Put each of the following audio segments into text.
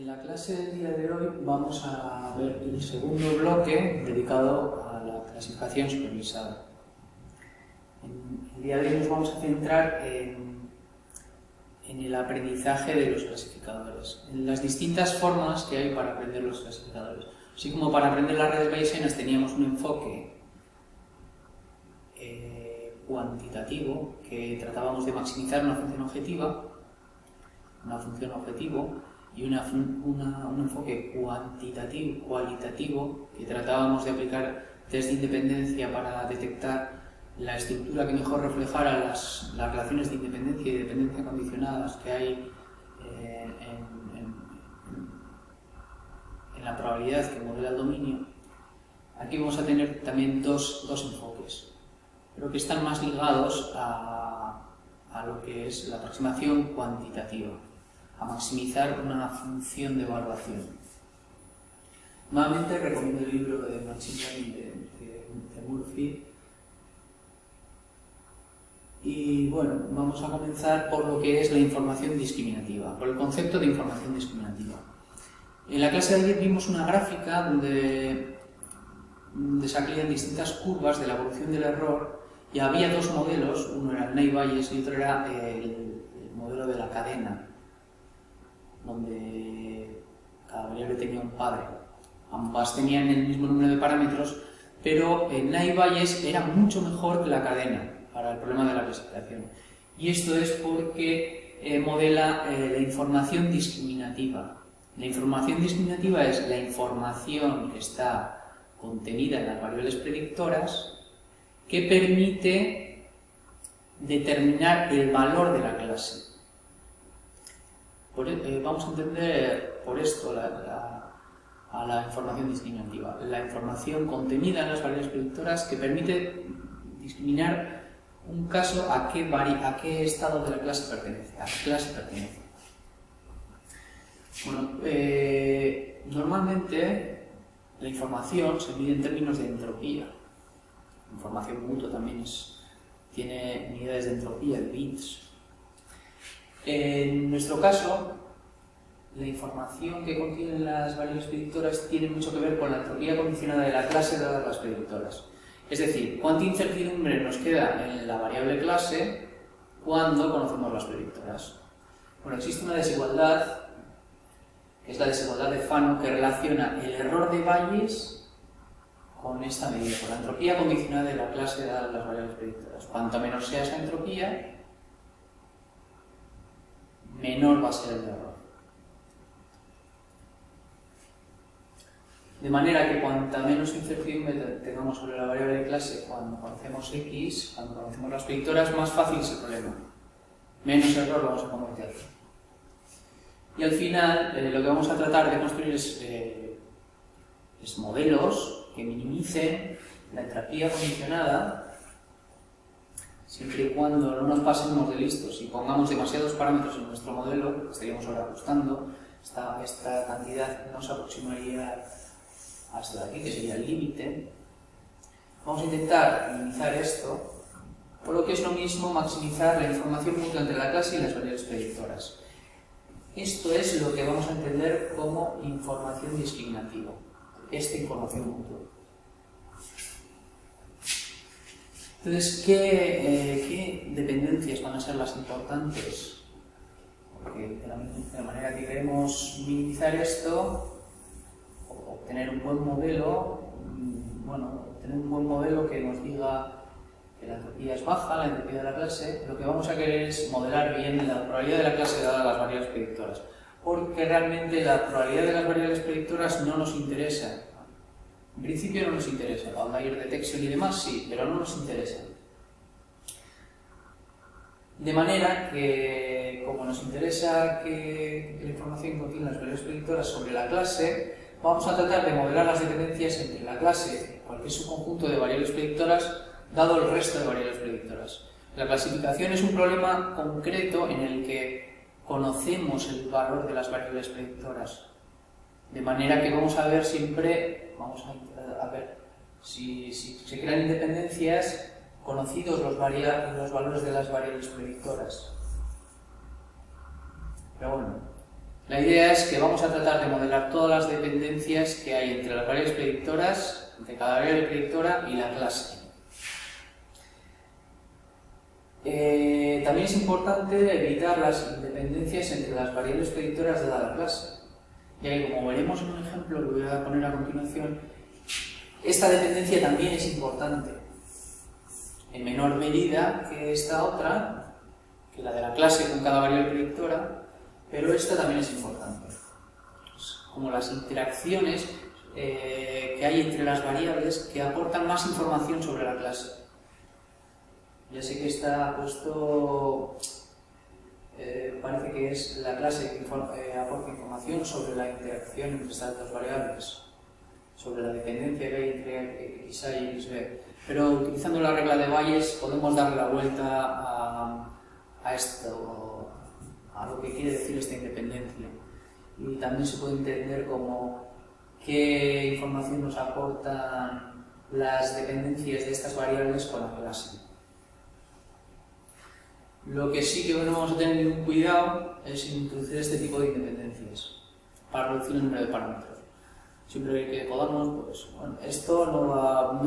En la clase del día de hoy vamos a ver el segundo bloque dedicado a la clasificación supervisada. En el día de hoy nos vamos a centrar en el aprendizaje de los clasificadores, en las distintas formas que hay para aprender los clasificadores. Así como para aprender las redes bayesianas teníamos un enfoque cuantitativo, que tratábamos de maximizar una función objetivo, y un enfoque cualitativo, que tratábamos de aplicar test de independencia para detectar la estructura que mejor reflejara las relaciones de independencia y dependencia condicionadas que hay en la probabilidad que modela el dominio. Aquí vamos a tener también dos enfoques, pero que están más ligados a lo que es la aproximación cuantitativa, a maximizar una función de evaluación. Nuevamente recomiendo el libro de Machine Learning de Murphy. Y bueno, vamos a comenzar por lo que es la información discriminativa, por el concepto de información discriminativa. En la clase de ayer vimos una gráfica donde salían distintas curvas de la evolución del error y había dos modelos, uno era el Naive-Bayes y otro era el modelo de la cadena, donde cada variable tenía un padre. Ambas tenían el mismo número de parámetros, pero el Naive-Bayes era mucho mejor que la cadena para el problema de la clasificación. Y esto es porque modela la información discriminativa. La información discriminativa es la información que está contenida en las variables predictoras que permite determinar el valor de la clase. Vamos a entender por esto a la información discriminativa. La información contenida en las variables predictoras que permite discriminar un caso a qué estado de la clase pertenece, a qué clase pertenece. Bueno, normalmente la información se mide en términos de entropía. La información mutua también tiene unidades de entropía, de bits. En nuestro caso, la información que contienen las variables predictoras tiene mucho que ver con la entropía condicionada de la clase dadas las predictoras. Es decir, cuánta incertidumbre nos queda en la variable clase cuando conocemos las predictoras. Bueno, existe una desigualdad, que es la desigualdad de Fano, que relaciona el error de Bayes con esta medida, con la entropía condicionada de la clase dadas las variables predictoras. Cuanto menor sea esa entropía, menor va a ser el error. De manera que cuanta menos incertidumbre tengamos sobre la variable de clase cuando conocemos X, cuando conocemos las predictoras, más fácil es el problema. Menos error vamos a cometer. Y al final, lo que vamos a tratar de construir es modelos que minimicen la entropía condicionada, siempre y cuando no nos pasemos de listos y pongamos demasiados parámetros en nuestro modelo, estaríamos sobreajustando, esta cantidad nos aproximaría hasta aquí, que sería el límite. Vamos a intentar minimizar esto, por lo que es lo mismo maximizar la información mutua entre la clase y las variables predictoras. Esto es lo que vamos a entender como información discriminativa, esta información mutua. Entonces, ¿qué dependencias van a ser las importantes? Porque de la manera que queremos minimizar esto, obtener un buen modelo, que nos diga que la entropía es baja, la entropía de la clase, lo que vamos a querer es modelar bien la probabilidad de la clase dada las variables predictoras. Porque realmente la probabilidad de las variables predictoras no nos interesa. En principio no nos interesa, outlier detection y demás sí, pero no nos interesa. De manera que, como nos interesa que la información contiene las variables predictoras sobre la clase, vamos a tratar de modelar las dependencias entre la clase, cualquier subconjunto de variables predictoras, dado el resto de variables predictoras. La clasificación es un problema concreto en el que conocemos el valor de las variables predictoras. De manera que vamos a ver siempre, si se crean independencias, conocidos los valores de las variables predictoras. Pero bueno, La idea es que vamos a tratar de modelar todas las dependencias que hay entre las variables predictoras, entre cada variable predictora y la clase. También es importante evitar las independencias entre las variables predictoras de la clase, ya que, como veremos en un ejemplo que voy a poner a continuación, esta dependencia también es importante, en menor medida que esta otra, que la de la clase con cada variable predictora, pero esta también es importante. Como las interacciones que hay entre las variables que aportan más información sobre la clase. Ya sé que está puesto, parece que es la clase que aporta información sobre la interacción entre estas dos variables, sobre la dependencia que hay entre XA y XB. Pero utilizando la regla de Bayes podemos darle la vuelta a esto, a lo que quiere decir esta independencia. Y también se puede entender como qué información nos aportan las dependencias de estas variables con la clase. Lo que sí que no vamos a tener ningún cuidado es introducir este tipo de independencias para reducir el número de parámetros. Siempre que podamos, pues bueno, esto no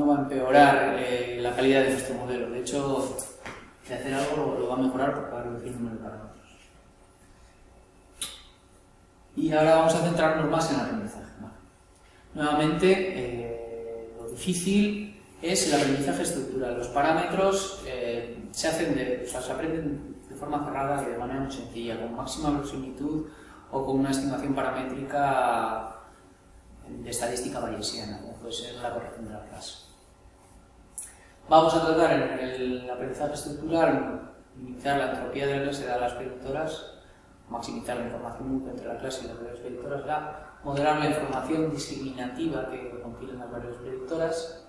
va a empeorar la calidad de nuestro modelo. De hecho, de hacer algo lo va a mejorar porque va a reducir el número de parámetros. Y ahora vamos a centrarnos más en el aprendizaje. Nuevamente, lo difícil es el aprendizaje estructural. Los parámetros se aprenden de forma cerrada y de manera muy sencilla, con máxima verosimilitud o con una estimación paramétrica de estadística bayesiana, como puede ser la corrección de la clase. Vamos a tratar en el aprendizaje estructural minimizar la entropía de la clase de las predictoras, maximizar la información mutua entre la clase y las variables predictoras, modelar la información discriminativa que contienen las variables predictoras.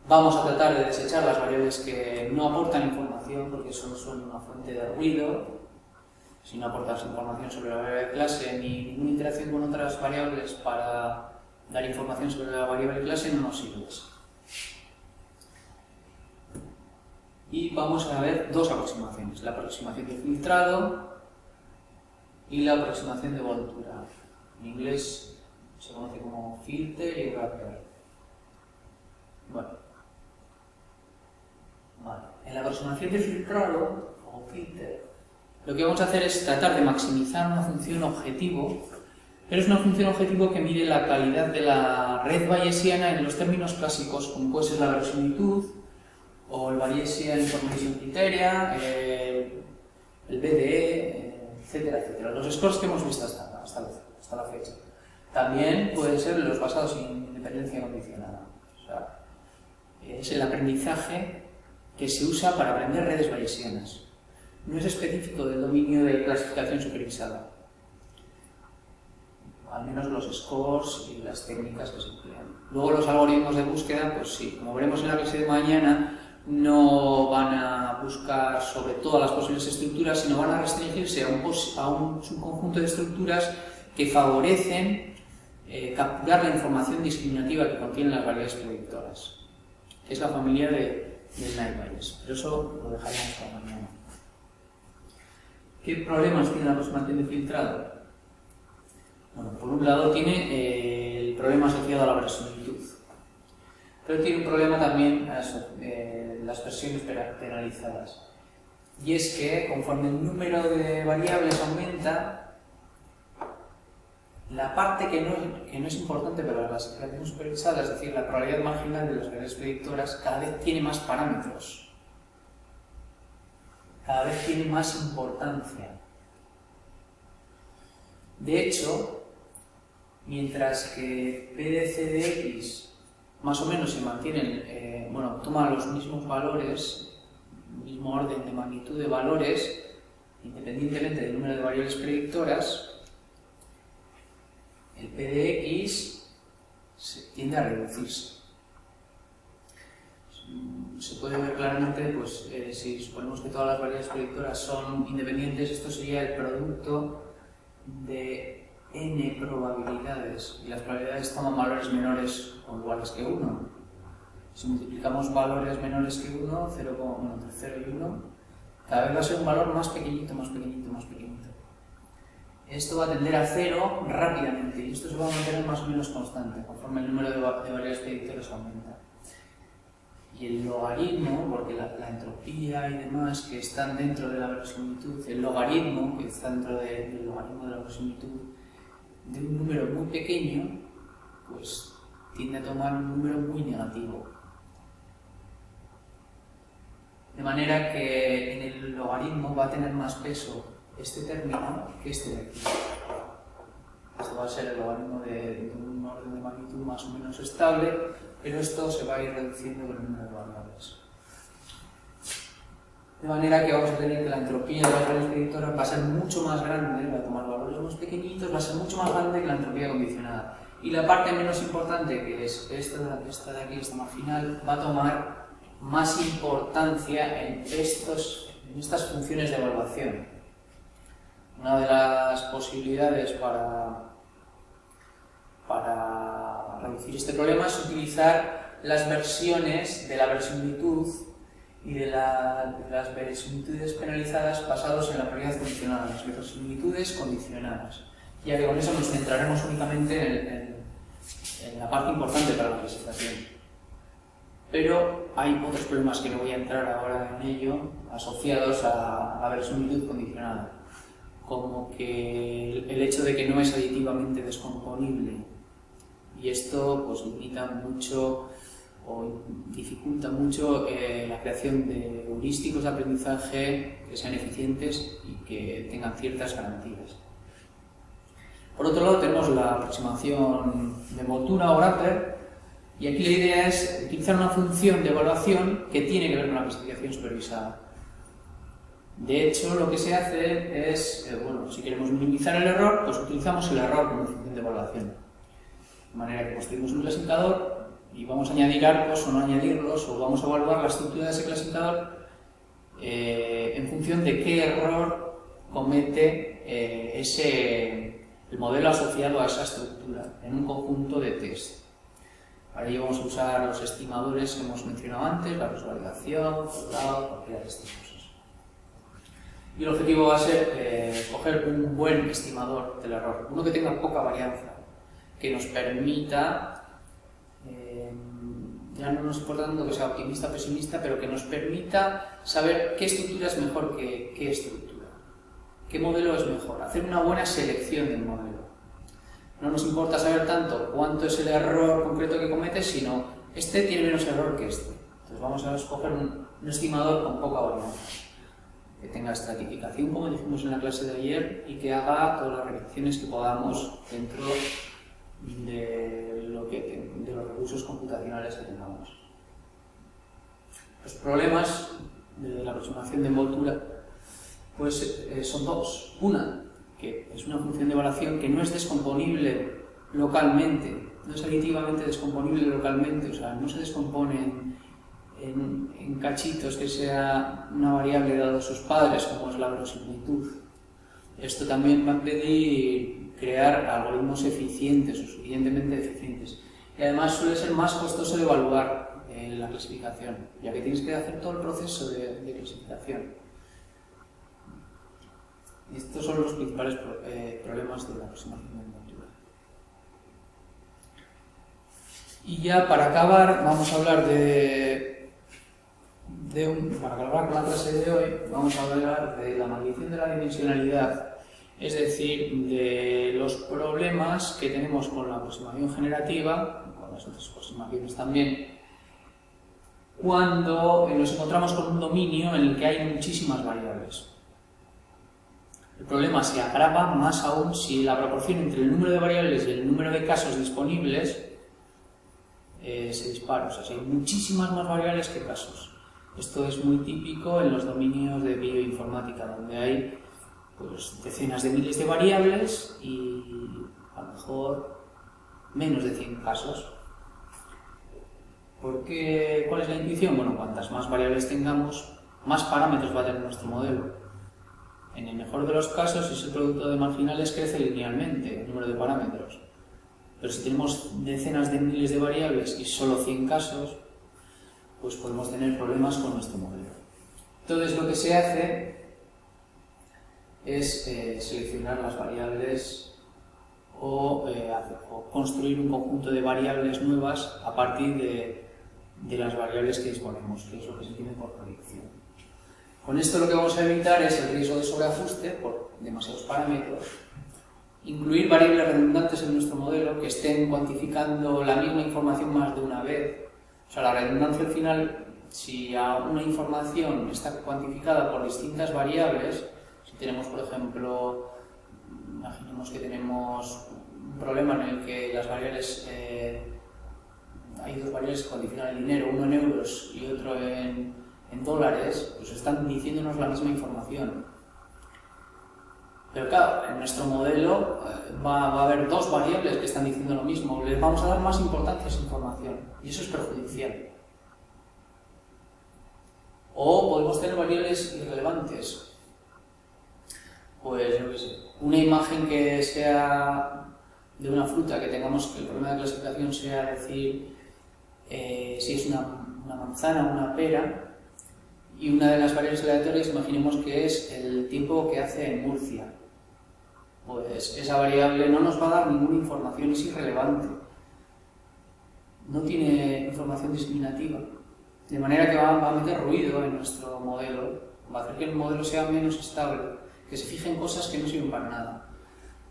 Vamos a tratar de desechar las variables que no aportan información porque solo son una fuente de ruido. Si no aportas información sobre la variable de clase ni ninguna interacción con otras variables para dar información sobre la variable de clase, no nos sirve eso. Y vamos a ver dos aproximaciones, la aproximación de filtrado y la aproximación de voltura. En inglés se conoce como filter y wrapper. Bueno, vale. En la aproximación de filtrado o filter, lo que vamos a hacer es tratar de maximizar una función objetivo, pero es una función objetivo que mide la calidad de la red bayesiana en los términos clásicos, como puede ser la verosimilitud, o el Bayesian Information Criteria, el BDE, etcétera, etcétera. Los scores que hemos visto hasta la fecha. También pueden ser los basados en independencia condicionada. O sea, es el aprendizaje que se usa para aprender redes bayesianas. No es específico del dominio de clasificación supervisada. Al menos los scores y las técnicas que se emplean. Luego los algoritmos de búsqueda, pues sí, como veremos en la clase de mañana, no van a buscar sobre todas las posibles estructuras, sino van a restringirse a un subconjunto de estructuras que favorecen capturar la información discriminativa que contienen las variables predictoras, que es la familia de Knight Bayes. Pero eso lo dejaremos para mañana. ¿Qué problemas tiene la aproximación de filtrado? Bueno, por un lado tiene el problema asociado a la verosimilitud, pero tiene un problema también las versiones penalizadas. Y es que conforme el número de variables aumenta, la parte que no es importante para la clasificación supervisada, es decir, la probabilidad marginal de las variables predictoras, cada vez tiene más parámetros. Cada vez tiene más importancia. De hecho, mientras que P de C de X más o menos se mantienen, toma los mismos valores, el mismo orden de magnitud de valores, independientemente del número de variables predictoras, el P de X tiende a reducirse. Se puede ver claramente, pues, si suponemos que todas las variables predictoras son independientes, esto sería el producto de n probabilidades, y las probabilidades toman valores menores o iguales que 1. Si multiplicamos valores menores que 1, entre 0 y 1, cada vez va a ser un valor más pequeñito, más pequeñito, más pequeñito. esto va a tender a 0 rápidamente y esto se va a mantener más o menos constante conforme el número de variables predictoras aumenta. Y el logaritmo, porque la entropía y demás que están dentro de la verosimilitud, el logaritmo que está dentro del logaritmo de la verosimilitud de un número muy pequeño, pues tiende a tomar un número muy negativo. De manera que en el logaritmo va a tener más peso este término que este de aquí. Esto va a ser el logaritmo de un orden de magnitud más o menos estable, pero esto se va a ir reduciendo con el número de variables. De manera que vamos a tener que la entropía de las variables predictoras va a ser mucho más grande, va a tomar valores más pequeñitos, va a ser mucho más grande que la entropía condicionada. Y la parte menos importante, que es esta de aquí, esta marginal, va a tomar más importancia en estas funciones de evaluación. Una de las posibilidades para reducir este problema es utilizar las versiones de la verosimilitud y de las verosimilitudes penalizadas basados en la probabilidad condicionada, las verosimilitudes condicionadas, ya que con eso nos centraremos únicamente en la parte importante para la clasificación. Pero hay otros problemas que no voy a entrar ahora en ello, asociados a la verosimilitud condicionada, como que el hecho de que no es aditivamente descomponible, y esto pues limita mucho o dificulta mucho la creación de heurísticos de aprendizaje que sean eficientes y que tengan ciertas garantías. Por otro lado tenemos la aproximación de envoltura o wrapper, y aquí la idea es utilizar una función de evaluación que tiene que ver con la clasificación supervisada. De hecho, lo que se hace es, bueno, si queremos minimizar el error, pues utilizamos el error como función de evaluación. De manera que construimos un clasificador y vamos a añadir arcos o no añadirlos, o vamos a evaluar la estructura de ese clasificador en función de qué error comete el modelo asociado a esa estructura en un conjunto de test. Para ello vamos a usar los estimadores que hemos mencionado antes, la cross-validación, follow, cualquiera de estas cosas. Y el objetivo va a ser escoger un buen estimador del error, uno que tenga poca varianza, que nos permita, ya no nos importa tanto que sea optimista o pesimista, pero que nos permita saber qué estructura es mejor que qué estructura, qué modelo es mejor, hacer una buena selección del modelo. No nos importa saber tanto cuánto es el error concreto que comete, sino este tiene menos error que este. Entonces vamos a escoger un estimador con poca varianza, que tenga estratificación, como dijimos en la clase de ayer, y que haga todas las repeticiones que podamos dentro de los recursos computacionales que tengamos. Los problemas de la aproximación de envoltura pues, son dos. Una, que es una función de evaluación que no es descomponible localmente, no es aditivamente descomponible localmente, o sea, no se descompone en cachitos que sea una variable dado sus padres, como es la verosimilitud. Esto también va a pedir crear algoritmos eficientes o suficientemente eficientes. Y además suele ser más costoso de evaluar la clasificación, ya que tienes que hacer todo el proceso de clasificación. Y estos son los principales problemas de la aproximación de envoltura. Y ya para acabar, vamos a hablar para acabar con la clase de hoy, vamos a hablar de la maldición de la dimensionalidad, es decir, de los problemas que tenemos con la aproximación generativa, con las otras aproximaciones también, cuando nos encontramos con un dominio en el que hay muchísimas variables. El problema se agrava más aún si la proporción entre el número de variables y el número de casos disponibles se dispara, o sea, si hay muchísimas más variables que casos. Esto es muy típico en los dominios de bioinformática, donde hay pues, decenas de miles de variables y a lo mejor menos de 100 casos. ¿Cuál es la intuición? Bueno, cuantas más variables tengamos, más parámetros va a tener nuestro modelo. En el mejor de los casos, ese producto de marginales crece linealmente, el número de parámetros. Pero si tenemos decenas de miles de variables y solo 100 casos, pues podemos tener problemas con nuestro modelo. Entonces lo que se hace es seleccionar las variables o construir un conjunto de variables nuevas a partir de las variables que disponemos, que es lo que se entiende por proyección. Con esto lo que vamos a evitar es el riesgo de sobreajuste por demasiados parámetros, incluir variables redundantes en nuestro modelo que estén cuantificando la misma información más de una vez. O sea, la redundancia al final, si a una información está cuantificada por distintas variables, si tenemos, por ejemplo, imaginemos que tenemos un problema en el que las variables, hay dos variables que cuantifican el dinero, uno en euros y otro en dólares, pues están diciéndonos la misma información. Pero claro, en nuestro modelo va a haber dos variables que están diciendo lo mismo, les vamos a dar más importancia a esa información y eso es perjudicial. O podemos tener variables irrelevantes. Pues yo qué sé, una imagen que sea de una fruta, que tengamos que el problema de clasificación sea decir si es una manzana o una pera, y una de las variables aleatorias imaginemos que es el tiempo que hace en Murcia. Pues esa variable no nos va a dar ninguna información, es irrelevante. No tiene información discriminativa. De manera que va a meter ruido en nuestro modelo, va a hacer que el modelo sea menos estable, que se fije en cosas que no sirven para nada.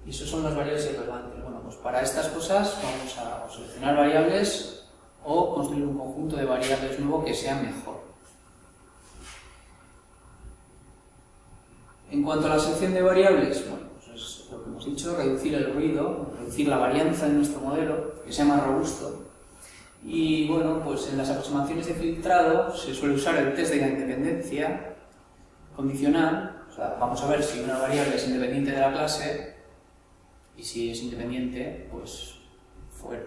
Y eso son las variables irrelevantes. Bueno, pues para estas cosas vamos a seleccionar variables o construir un conjunto de variables nuevo que sea mejor. En cuanto a la selección de variables, bueno, pues es lo que hemos dicho, reducir el ruido, reducir la varianza de nuestro modelo, que sea más robusto. Y bueno, pues en las aproximaciones de filtrado se suele usar el test de la independencia condicional. O sea, vamos a ver si una variable es independiente de la clase y si es independiente, pues fuera.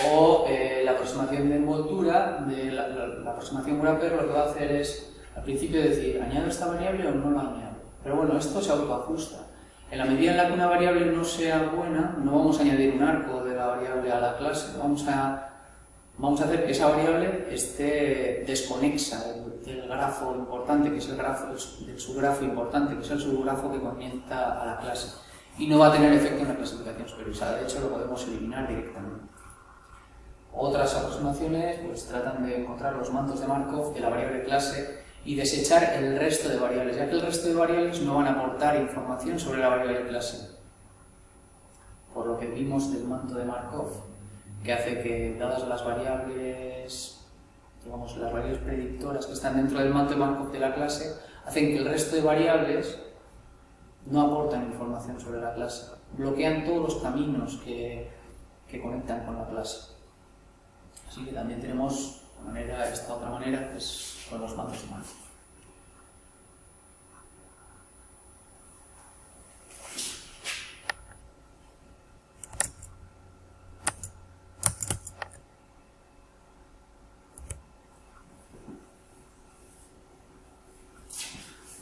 O la aproximación de envoltura, de la aproximación wrapper, lo que va a hacer es al principio decir, ¿añado esta variable o no la añado? Pero bueno, esto se autoajusta. En la medida en la que una variable no sea buena, no vamos a añadir un arco de la variable a la clase, vamos a hacer que esa variable esté desconexa del grafo importante, que es el grafo del subgrafo importante, que es el subgrafo que conecta a la clase. Y no va a tener efecto en la clasificación supervisada, de hecho lo podemos eliminar directamente. Otras aproximaciones pues tratan de encontrar los mantos de Markov de la variable clase y desechar el resto de variables, ya que el resto de variables no van a aportar información sobre la variable clase. Por lo que vimos del manto de Markov, que hace que, dadas las variables, digamos, las variables predictoras que están dentro del manto de Markov de la clase, hacen que el resto de variables no aportan información sobre la clase, bloquean todos los caminos que conectan con la clase. Así que también tenemos esta otra manera, que es con los mantos de Markov.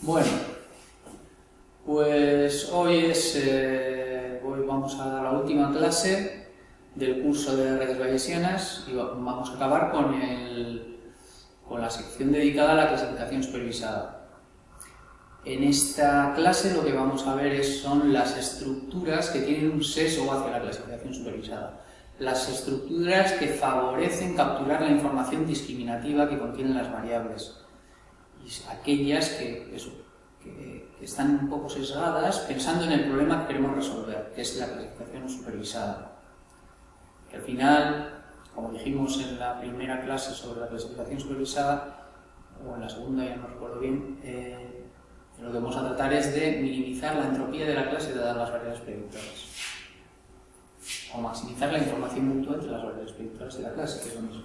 Bueno, pues hoy vamos a dar la última clase del curso de redes bayesianas y vamos a acabar con la sección dedicada a la clasificación supervisada. En esta clase lo que vamos a ver son las estructuras que tienen un sesgo hacia la clasificación supervisada. Las estructuras que favorecen capturar la información discriminativa que contienen las variables. Y aquellas que están un poco sesgadas pensando en el problema que queremos resolver, que es la clasificación supervisada. Que al final, como dijimos en la primera clase sobre la clasificación supervisada, o en la segunda, ya no recuerdo bien, lo que vamos a tratar es de minimizar la entropía de la clase dadas las variables predictoras. O maximizar la información mutua entre las variables predictoras de la clase, que es lo mismo.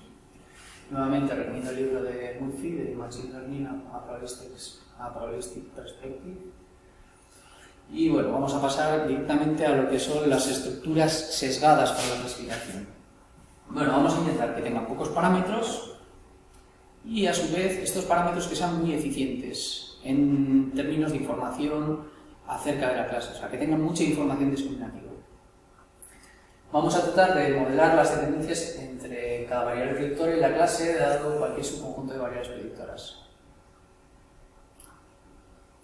Nuevamente recomiendo el libro de Murphy, de Machine Learning a Probabilistic Perspective. Y bueno, vamos a pasar directamente a lo que son las estructuras sesgadas para la clasificación. Bueno, vamos a intentar que tengan pocos parámetros y a su vez estos parámetros que sean muy eficientes en términos de información acerca de la clase, o sea, que tengan mucha información discriminativa. Vamos a tratar de modelar las dependencias entre cada variable predictora y la clase, dado cualquier subconjunto de variables predictoras.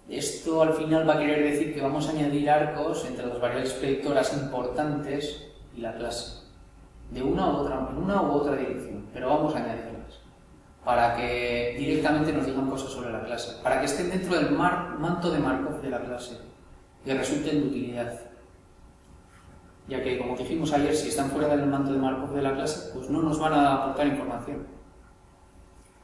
Esto al final va a querer decir que vamos a añadir arcos entre las variables predictoras importantes y la clase, de una u otra dirección, pero vamos a añadirlas, para que directamente nos digan cosas sobre la clase, para que estén dentro del manto de Markov de la clase, que resulten de utilidad. Ya que, como dijimos ayer, si están fuera del manto de Markov de la clase, pues no nos van a aportar información,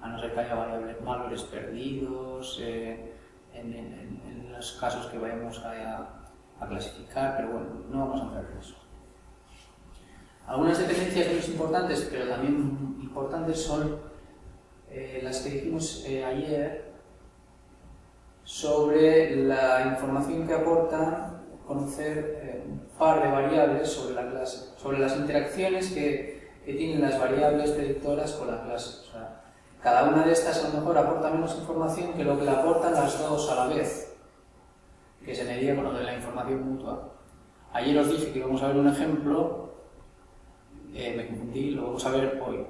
a no ser que haya valores perdidos, en los casos que vayamos a clasificar, pero bueno, no vamos a entrar en eso. Algunas dependencias menos importantes, pero también importantes, son las que dijimos ayer sobre la información que aporta conocer un par de variables sobre la clase, sobre las interacciones que tienen las variables predictoras con la clase. O sea, cada una de estas a lo mejor aporta menos información que lo que le aportan las dos a la vez, que se medía con lo de la información mutua. Ayer os dije que íbamos a ver un ejemplo, me confundí, lo vamos a ver hoy.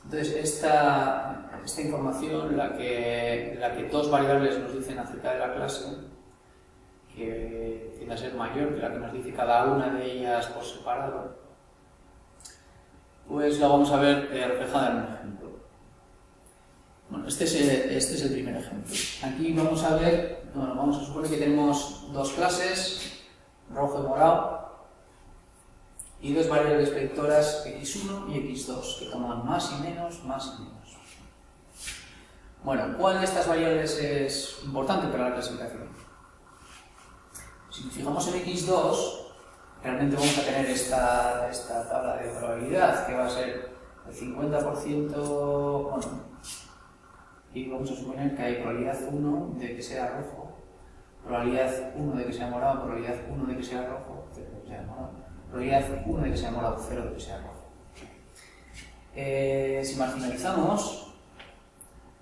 Entonces, esta información, la que dos variables nos dicen acerca de la clase, que tiende a ser mayor que la que nos dice cada una de ellas por separado, pues la vamos a ver reflejada en un ejemplo. Bueno, este es el primer ejemplo. Aquí vamos a ver, bueno, vamos a suponer que tenemos dos clases, rojo y morado, y dos variables predictoras x1 y x2, que toman más y menos, más y menos. Bueno, ¿cuál de estas variables es importante para la clasificación? Si nos fijamos en x2, realmente vamos a tener esta tabla de probabilidad, que va a ser el 50%, bueno, y vamos a suponer que hay probabilidad 1 de que sea rojo, probabilidad 1 de que sea morado, probabilidad 1 de que sea rojo, 0 de que sea morado, probabilidad 1 de que sea morado, 0 de que sea rojo. Si marginalizamos,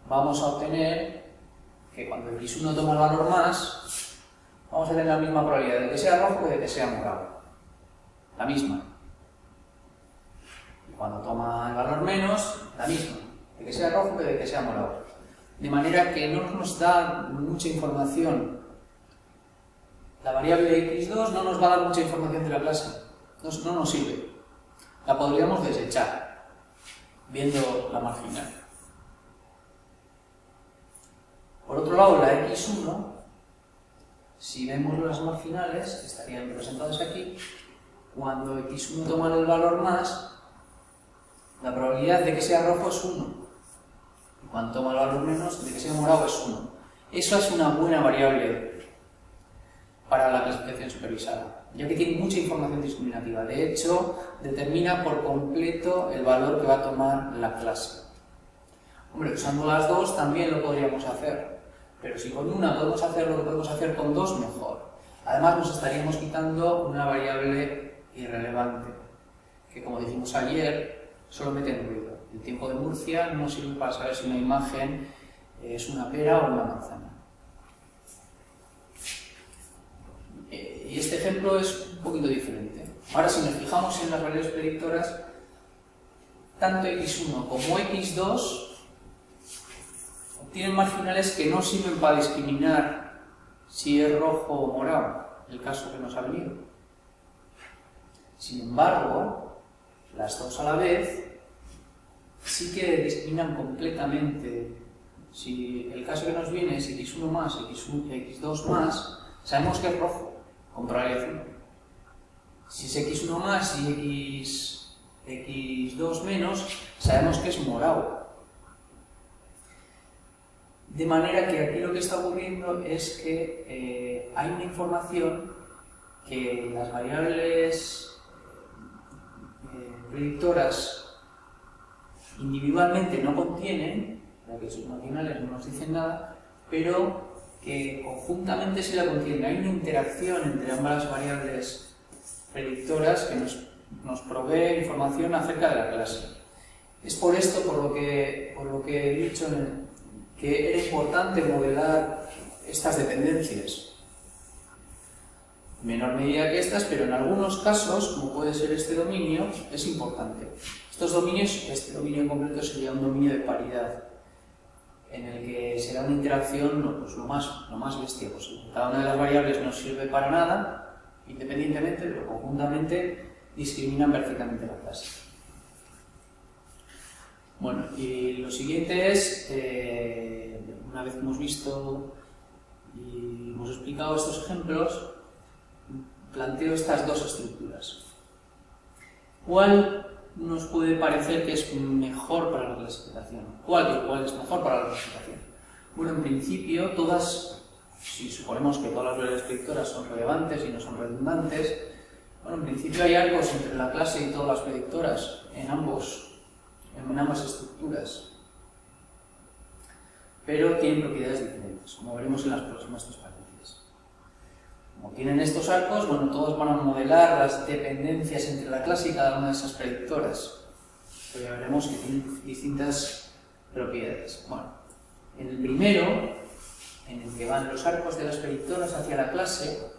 vamos a obtener que cuando x1 toma el valor más, vamos a tener la misma probabilidad de que sea rojo que de que sea morado. La misma. Y cuando toma el valor menos, la misma. De que sea rojo que de que sea morado. De manera que no nos da mucha información. La variable x2 no nos va a dar mucha información de la clase. No nos sirve. La podríamos desechar, viendo la marginal. Por otro lado, la x1, si vemos las marginales, que estarían representadas aquí, cuando x1 toma el valor más, la probabilidad de que sea rojo es 1. Y cuando toma el valor menos, de que sea morado es 1. Eso es una buena variable para la clasificación supervisada, ya que tiene mucha información discriminativa. De hecho, determina por completo el valor que va a tomar la clase. Hombre, usando las dos también lo podríamos hacer, pero si con una podemos hacer lo que podemos hacer con dos, mejor. Además, nos estaríamos quitando una variable irrelevante, que como dijimos ayer, solo mete ruido. El tiempo de Murcia no sirve para saber si una imagen es una pera o una manzana. Y este ejemplo es un poquito diferente. Ahora, si nos fijamos en las variables predictoras, tanto x1 como x2 obtienen marginales que no sirven para discriminar si es rojo o morado, el caso que nos ha venido. Sin embargo, las dos a la vez sí que discriminan completamente. Si el caso que nos viene es x1 más, x2 más, sabemos que es rojo, con probabilidad 1. Si es x1 más y x2 menos, sabemos que es morado. De manera que aquí lo que está ocurriendo es que hay una información que las variables predictoras individualmente no contienen, ya que sus marginales no nos dicen nada, pero que conjuntamente sí la contienen. Hay una interacción entre ambas variables predictoras que nos provee información acerca de la clase. Es por esto por lo que he dicho que era importante modelar estas dependencias. En menor medida que estas, pero en algunos casos, como puede ser este dominio, es importante. Estos dominios, este dominio en concreto sería un dominio de paridad. en el que será una interacción pues, lo más bestia posible. Cada una de las variables no sirve para nada, independientemente, pero conjuntamente discriminan perfectamente la clase. Bueno, y lo siguiente es, una vez que hemos visto y hemos explicado estos ejemplos, planteo estas dos estructuras. ¿Cuál nos puede parecer que es mejor para la clasificación? ¿Cuál es mejor para la clasificación? Bueno, en principio, si suponemos que todas las variables predictoras son relevantes y no son redundantes, bueno, en principio hay arcos entre la clase y todas las predictoras en ambas estructuras, pero tienen propiedades diferentes, como veremos en las próximas transparencias. Como tienen estos arcos, bueno, todos van a modelar las dependencias entre la clase y cada una de esas predictoras, pero ya veremos que tienen distintas propiedades. Bueno, en el primero, en el que van los arcos de las predictoras hacia la clase,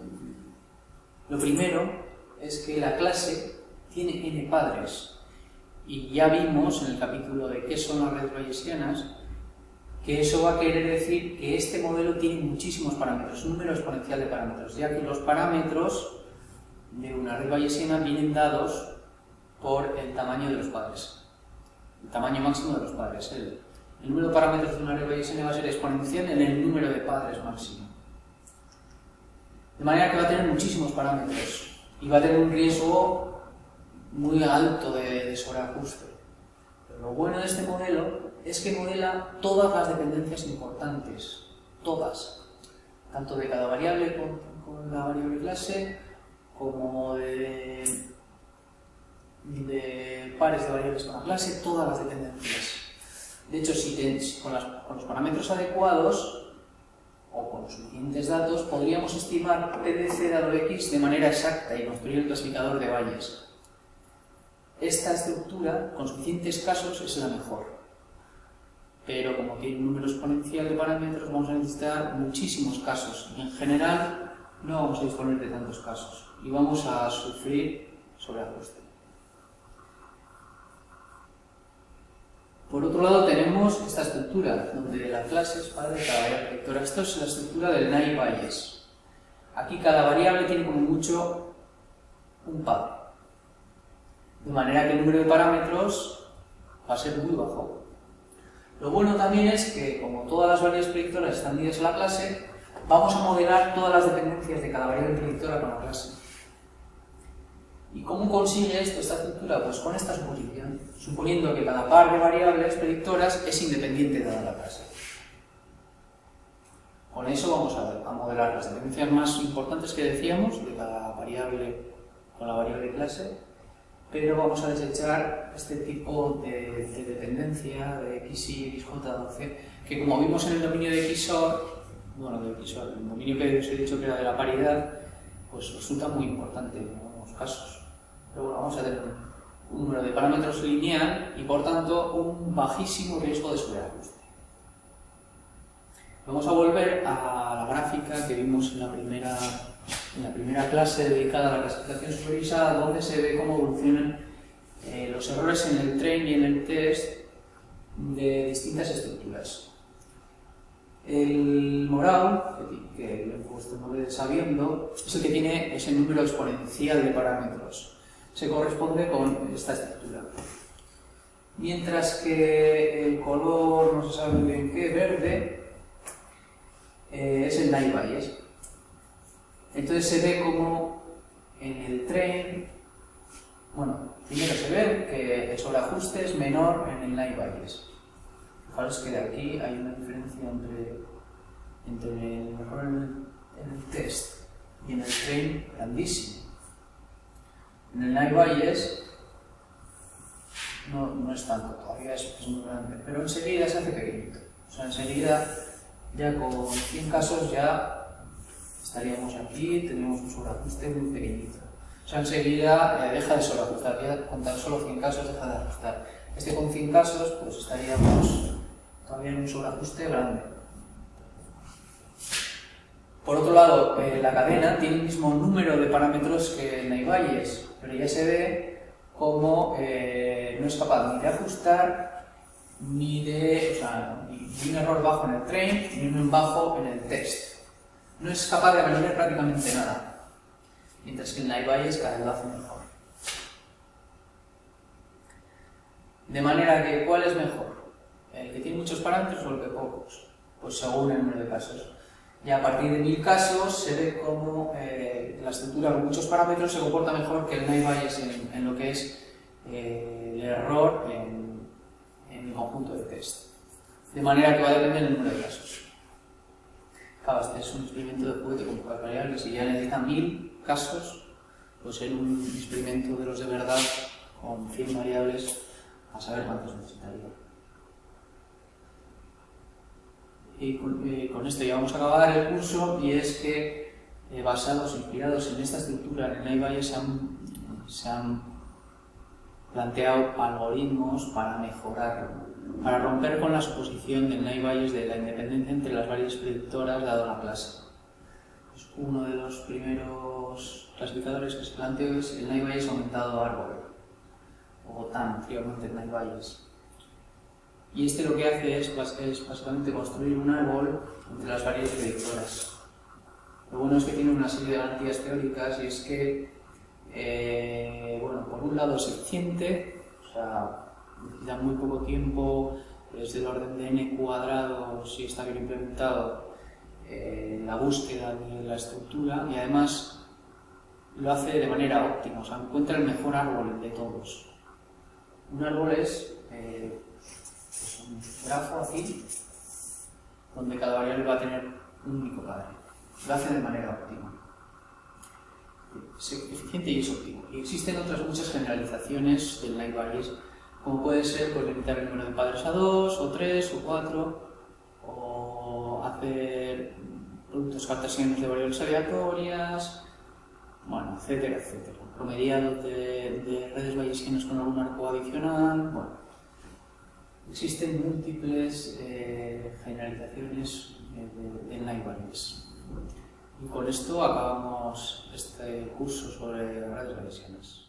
lo primero es que la clase tiene n padres. Y ya vimos en el capítulo de qué son las redes bayesianas que eso va a querer decir que este modelo tiene muchísimos parámetros, un número exponencial de parámetros, ya que los parámetros de una red bayesiana vienen dados por el tamaño de los padres, el tamaño máximo de los padres. El número de parámetros de una red bayesiana va a ser exponencial en el número de padres máximo. De manera que va a tener muchísimos parámetros y va a tener un riesgo muy alto de sobreajuste. Pero lo bueno de este modelo es que modela todas las dependencias importantes, todas, tanto de cada variable con la variable clase, como de pares de variables con la clase, todas las dependencias. De hecho, con los parámetros adecuados o con los suficientes datos, podríamos estimar PDC dado X de manera exacta y construir el clasificador de Bayes. Esta estructura, con suficientes casos, es la mejor. Pero como tiene un número exponencial de parámetros, vamos a necesitar muchísimos casos. Y en general, no vamos a disponer de tantos casos. Y vamos a sufrir sobreajuste. Por otro lado, tenemos esta estructura, donde la clase es padre de cada variable predictora. Esto es la estructura del naive Bayes. Aquí cada variable tiene como mucho un padre. De manera que el número de parámetros va a ser muy bajo. Lo bueno también es que, como todas las variables predictoras están unidas a la clase, vamos a modelar todas las dependencias de cada variable predictora con la clase. ¿Y cómo consigue esto, esta estructura? Pues con esta suposición, suponiendo que cada par de variables predictoras es independiente dada la clase. Con eso vamos a modelar las dependencias más importantes que decíamos de cada variable con la variable clase, pero vamos a desechar este tipo de dependencia de XY, XJ12, que como vimos en el dominio de XOR, el dominio que os he dicho que era de la paridad, pues resulta muy importante en algunos casos. Pero bueno, vamos a tener un número de parámetros lineal y por tanto un bajísimo riesgo de sobreajuste. Vamos a volver a la gráfica que vimos en la primera clase dedicada a la clasificación supervisada, donde se ve cómo evolucionan los errores en el train y en el test de distintas estructuras. El morado, que le he puesto el nombre de sabiendo, es el que tiene ese número exponencial de parámetros. Se corresponde con esta estructura. Mientras que el color, no se sabe muy bien qué, verde, es el naive Bayes. Entonces se ve como en el train, bueno, primero se ve que el sobreajuste es menor en el naive Bayes. Fijaros que de aquí hay una diferencia entre el error en el test y en el train grandísimo. En el naive Bayes no es tanto, todavía es muy grande, pero enseguida se hace pequeñito. O sea, enseguida, ya con 100 casos, ya estaríamos aquí, tendríamos un sobreajuste muy pequeñito. O sea, enseguida deja de sobreajustar, ya con tan solo 100 casos deja de ajustar. Con 100 casos, pues estaríamos todavía en un sobreajuste grande. Por otro lado, la cadena tiene el mismo número de parámetros que el naive Bayes, pero ya se ve como no es capaz ni de ajustar ni un error bajo en el train, ni un bajo en el test. No es capaz de validar prácticamente nada, mientras que el Naive Bayes cada vez lo hace mejor. De manera que, ¿cuál es mejor? ¿El que tiene muchos parámetros o el que pocos? Pues según el número de casos. Ya a partir de 1000 casos se ve como la estructura con muchos parámetros se comporta mejor que el Naive Bayes en lo que es el error en el conjunto de test. De manera que va a depender del número de casos. Claro, este es un experimento de juguete con pocas variables y ya necesitan 1000 casos, pues en un experimento de los de verdad con 100 variables, a saber cuántos necesitaría. Y con esto ya vamos a acabar el curso, y es que inspirados en esta estructura en el Naive Bayes se han planteado algoritmos para mejorarlo, para romper con la suposición del Naive Bayes de la independencia entre las variables predictoras dado la clase. Pues uno de los primeros clasificadores que se planteó es el Naive Bayes aumentado árbol, o TAN, Triaugmented Naive Bayes. Y este lo que hace es básicamente construir un árbol entre las variables predictoras. Lo bueno es que tiene una serie de garantías teóricas, y es que, por un lado es eficiente, o sea, necesita muy poco tiempo, es del orden de n cuadrado si está bien implementado la búsqueda de la estructura, y además lo hace de manera óptima, o sea, encuentra el mejor árbol de todos. Un árbol es un grafo aquí, donde cada variable va a tener un único padre. Lo hace de manera óptima. Es eficiente y es óptimo. Y existen otras muchas generalizaciones del Naive Bayes, como puede ser limitar el número de padres a 2, o 3, o 4, o hacer productos cartesianos de variables aleatorias, bueno, etcétera, etcétera. Promediados de redes bayesianas con algún arco adicional, bueno. Existen múltiples generalizaciones del Naive Bayes. Y con esto acabamos este curso sobre redes bayesianas.